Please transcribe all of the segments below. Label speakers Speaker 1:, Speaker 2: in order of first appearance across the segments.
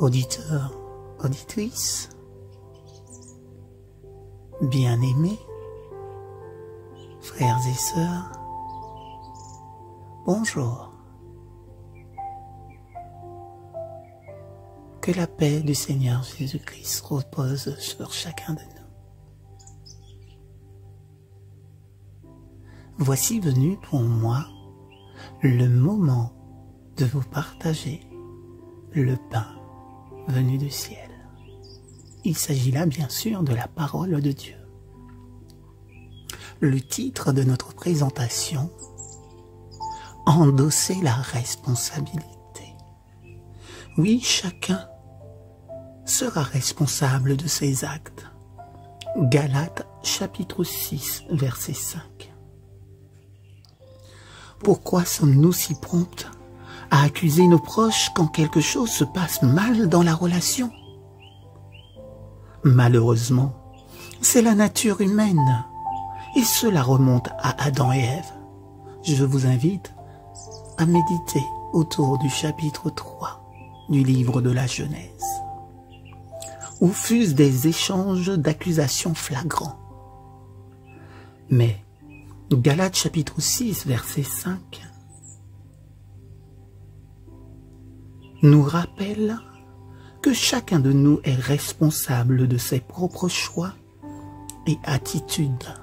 Speaker 1: auditeurs, auditrices, bien-aimés, frères et sœurs, bonjour. Que la paix du Seigneur Jésus-Christ repose sur chacun de nous. Voici venu pour moi le moment de vous partager le pain venu du ciel. Il s'agit là bien sûr de la parole de Dieu. Le titre de notre présentation, endosser la responsabilité. Oui, chacun sera responsable de ses actes. Galates chapitre 6, verset 5. Pourquoi sommes-nous si prompts à accuser nos proches quand quelque chose se passe mal dans la relation? Malheureusement, c'est la nature humaine et cela remonte à Adam et Ève. Je vous invite à méditer autour du chapitre 3 du livre de la Genèse, où fusent des échanges d'accusations flagrants. Mais Galates chapitre 6, verset 5 nous rappelle que chacun de nous est responsable de ses propres choix et attitudes.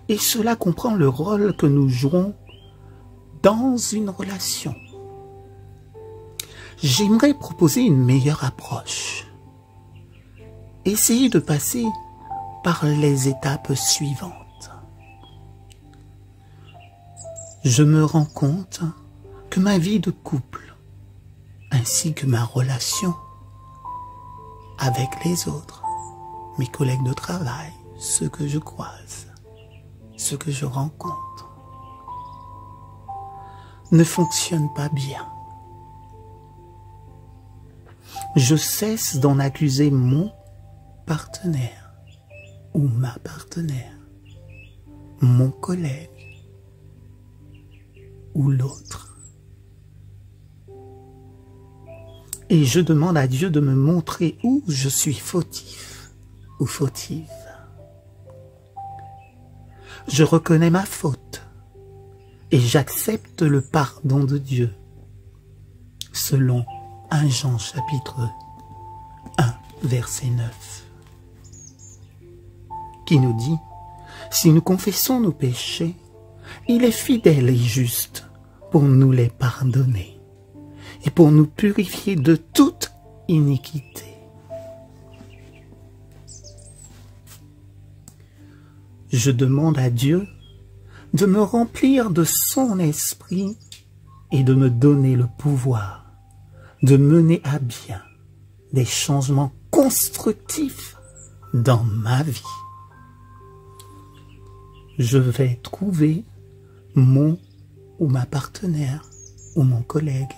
Speaker 1: Et cela comprend le rôle que nous jouons dans une relation. J'aimerais proposer une meilleure approche. Essayez de passer par les étapes suivantes. Je me rends compte que ma vie de couple, ainsi que ma relation avec les autres, mes collègues de travail, ceux que je croise, ceux que je rencontre, ne fonctionnent pas bien. Je cesse d'en accuser mon partenaire ou ma partenaire, mon collègue ou l'autre. Et je demande à Dieu de me montrer où je suis fautif ou fautive. Je reconnais ma faute et j'accepte le pardon de Dieu, selon 1 Jean chapitre 1, verset 9, qui nous dit « Si nous confessons nos péchés, il est fidèle et juste pour nous les pardonner et pour nous purifier de toute iniquité. » Je demande à Dieu de me remplir de son esprit et de me donner le pouvoir de mener à bien des changements constructifs dans ma vie. Je vais trouver mon ou ma partenaire, ou mon collègue,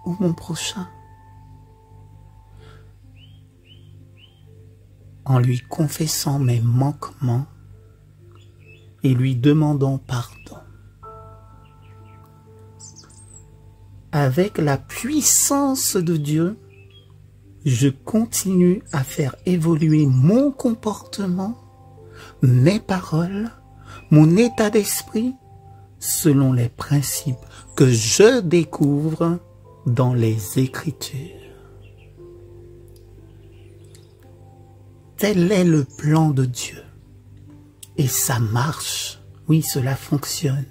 Speaker 1: ou mon prochain, en lui confessant mes manquements et lui demandant pardon. Avec la puissance de Dieu, je continue à faire évoluer mon comportement, mes paroles, mon état d'esprit, selon les principes que je découvre dans les Écritures. Tel est le plan de Dieu. Et ça marche. Oui, cela fonctionne.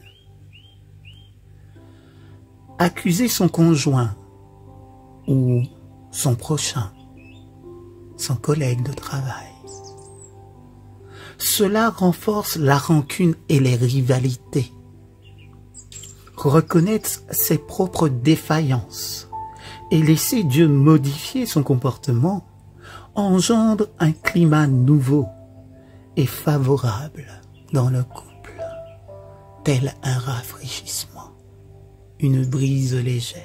Speaker 1: Accuser son conjoint ou son prochain, son collègue de travail, cela renforce la rancune et les rivalités. Reconnaître ses propres défaillances et laisser Dieu modifier son comportement engendre un climat nouveau et favorable dans le couple, tel un rafraîchissement, une brise légère.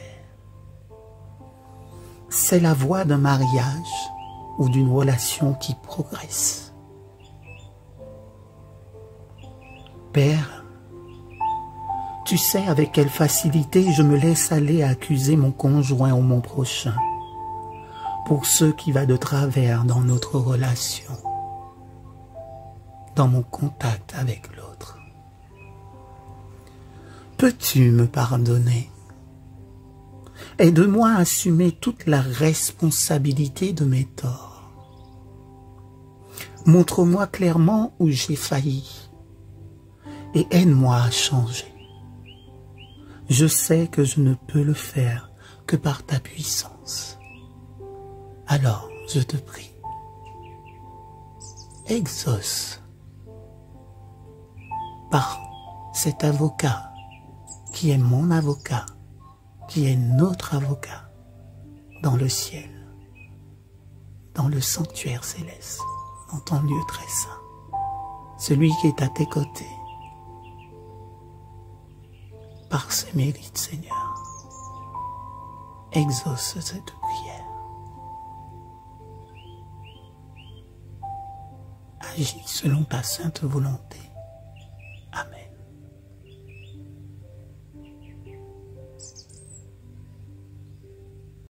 Speaker 1: C'est la voie d'un mariage ou d'une relation qui progresse. Père, tu sais avec quelle facilité je me laisse aller à accuser mon conjoint ou mon prochain, pour ce qui va de travers dans notre relation, dans mon contact avec l'autre. Peux-tu me pardonner? Aide-moi à assumer toute la responsabilité de mes torts. Montre-moi clairement où j'ai failli et aide-moi à changer. Je sais que je ne peux le faire que par ta puissance. Alors, je te prie, exauce par cet avocat qui est mon avocat, qui est notre avocat dans le ciel, dans le sanctuaire céleste, dans ton lieu très saint, celui qui est à tes côtés, par ses mérites, Seigneur. Exauce cette prière. Agis selon ta sainte volonté.